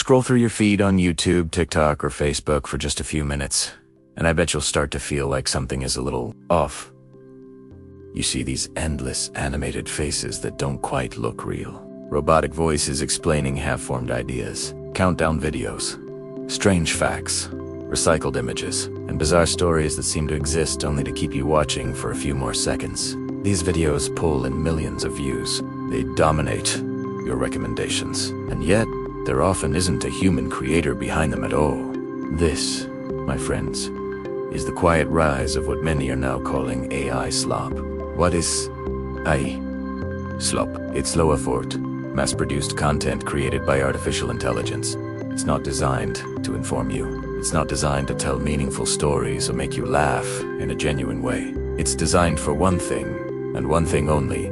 Scroll through your feed on YouTube, TikTok, or Facebook for just a few minutes, and I bet you'll start to feel like something is a little off. You see these endless animated faces that don't quite look real. Robotic voices explaining half-formed ideas. Countdown videos. Strange facts. Recycled images. And bizarre stories that seem to exist only to keep you watching for a few more seconds. These videos pull in millions of views. They dominate your recommendations. And yet, there often isn't a human creator behind them at all. This, my friends, is the quiet rise of what many are now calling AI slop. What is AI slop? It's low effort, mass-produced content created by artificial intelligence. It's not designed to inform you. It's not designed to tell meaningful stories or make you laugh in a genuine way. It's designed for one thing, and one thing only: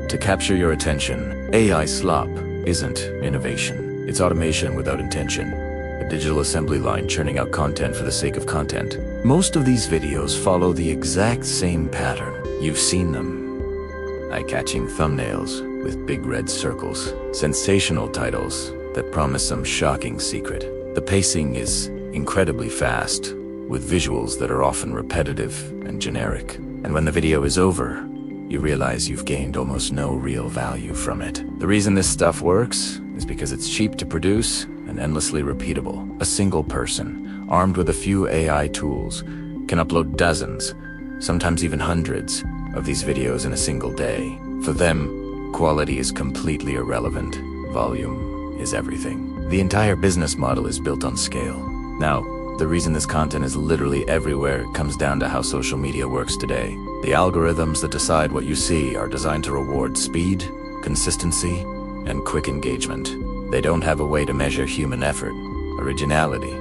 to capture your attention. AI slop isn't innovation. It's automation without intention. A digital assembly line churning out content for the sake of content. Most of these videos follow the exact same pattern. You've seen them. Eye-catching thumbnails with big red circles. Sensational titles that promise some shocking secret. The pacing is incredibly fast, with visuals that are often repetitive and generic. And when the video is over, you realize you've gained almost no real value from it. The reason this stuff works is because it's cheap to produce and endlessly repeatable. A single person, armed with a few AI tools, can upload dozens, sometimes even hundreds, of these videos in a single day. For them, quality is completely irrelevant. Volume is everything. The entire business model is built on scale. Now, the reason this content is literally everywhere comes down to how social media works today. The algorithms that decide what you see are designed to reward speed, consistency, and quick engagement. They don't have a way to measure human effort, originality,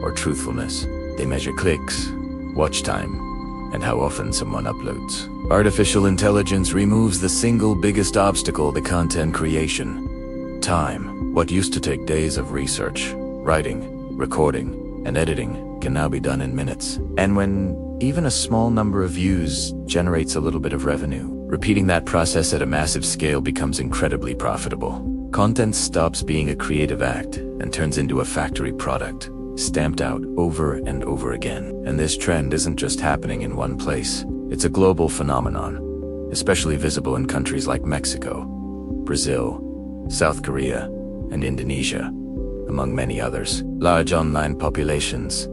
or truthfulness. They measure clicks, watch time, and how often someone uploads. Artificial intelligence removes the single biggest obstacle to content creation: time. What used to take days of research, writing, recording, and editing can now be done in minutes. And when even a small number of views generates a little bit of revenue, repeating that process at a massive scale becomes incredibly profitable. Content stops being a creative act and turns into a factory product, stamped out over and over again. And this trend isn't just happening in one place. It's a global phenomenon, especially visible in countries like Mexico, Brazil, South Korea, and Indonesia, among many others. Large online populations,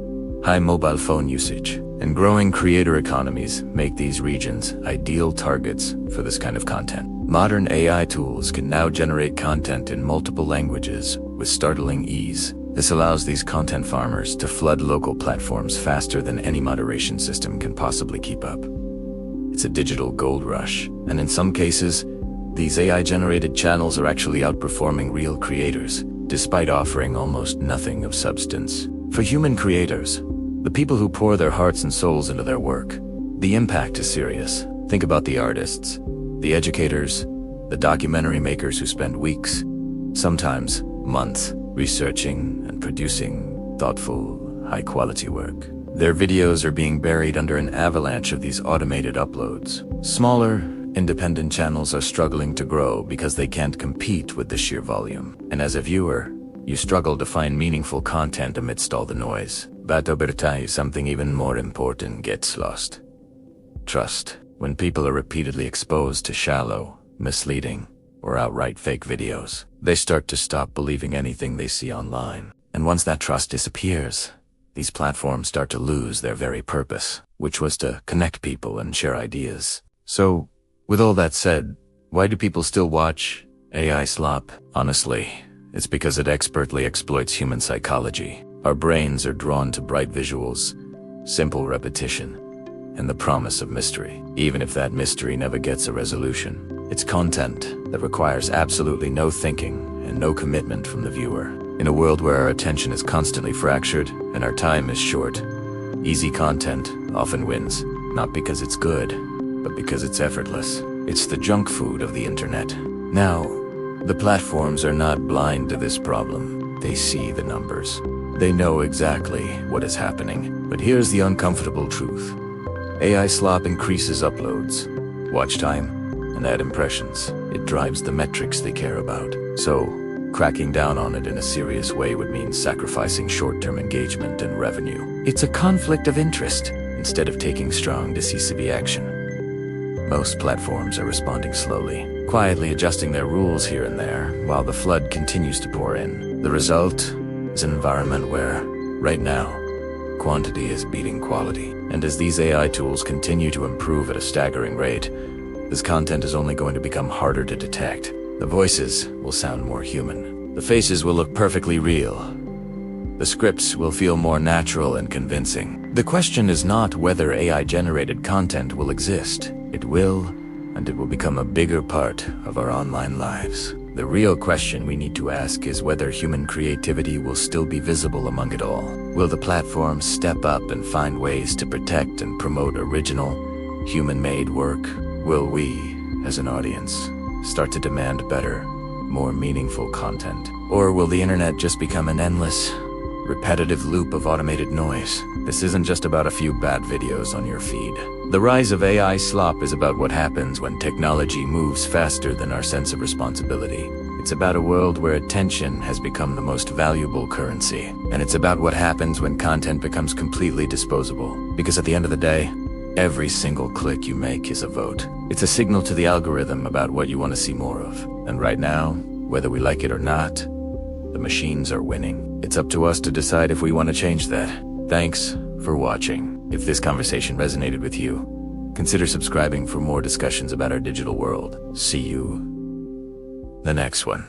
high mobile phone usage, and growing creator economies make these regions ideal targets for this kind of content. Modern AI tools can now generate content in multiple languages with startling ease. This allows these content farmers to flood local platforms faster than any moderation system can possibly keep up. It's a digital gold rush, and in some cases, these AI-generated channels are actually outperforming real creators, despite offering almost nothing of substance. For human creators, the people who pour their hearts and souls into their work, the impact is serious. Think about the artists, the educators, the documentary makers who spend weeks, sometimes months, researching and producing thoughtful, high-quality work. Their videos are being buried under an avalanche of these automated uploads. Smaller, independent channels are struggling to grow because they can't compete with the sheer volume. And as a viewer, you struggle to find meaningful content amidst all the noise. But over time, something even more important gets lost: trust. When people are repeatedly exposed to shallow, misleading, or outright fake videos, they start to stop believing anything they see online. And once that trust disappears, these platforms start to lose their very purpose, which was to connect people and share ideas. So, with all that said, why do people still watch AI slop? Honestly, it's because it expertly exploits human psychology. Our brains are drawn to bright visuals, simple repetition, and the promise of mystery, even if that mystery never gets a resolution. It's content that requires absolutely no thinking and no commitment from the viewer. In a world where our attention is constantly fractured and our time is short, easy content often wins, not because it's good, but because it's effortless. It's the junk food of the internet. Now, the platforms are not blind to this problem. They see the numbers. They know exactly what is happening. But here's the uncomfortable truth. AI slop increases uploads, watch time, and ad impressions. It drives the metrics they care about. So, Cracking down on it in a serious way would mean sacrificing short-term engagement and revenue. It's a conflict of interest instead of taking strong, decisive action. Most platforms are responding slowly, quietly adjusting their rules here and there, while the flood continues to pour in. The result is an environment where, right now, quantity is beating quality. And as these AI tools continue to improve at a staggering rate, this content is only going to become harder to detect. The voices will sound more human. The faces will look perfectly real. The scripts will feel more natural and convincing. The question is not whether AI-generated content will exist. It will, and it will become a bigger part of our online lives. The real question we need to ask is whether human creativity will still be visible among it all. Will the platforms step up and find ways to protect and promote original, human-made work? Will we, as an audience, start to demand better, more meaningful content? Or will the internet just become an endless, repetitive loop of automated noise? This isn't just about a few bad videos on your feed. The rise of AI slop is about what happens when technology moves faster than our sense of responsibility. It's about a world where attention has become the most valuable currency. And it's about what happens when content becomes completely disposable. Because at the end of the day, every single click you make is a vote. It's a signal to the algorithm about what you want to see more of. And right now, whether we like it or not, the machines are winning. It's up to us to decide if we want to change that. Thanks for watching. If this conversation resonated with you, consider subscribing for more discussions about our digital world. See you the next one.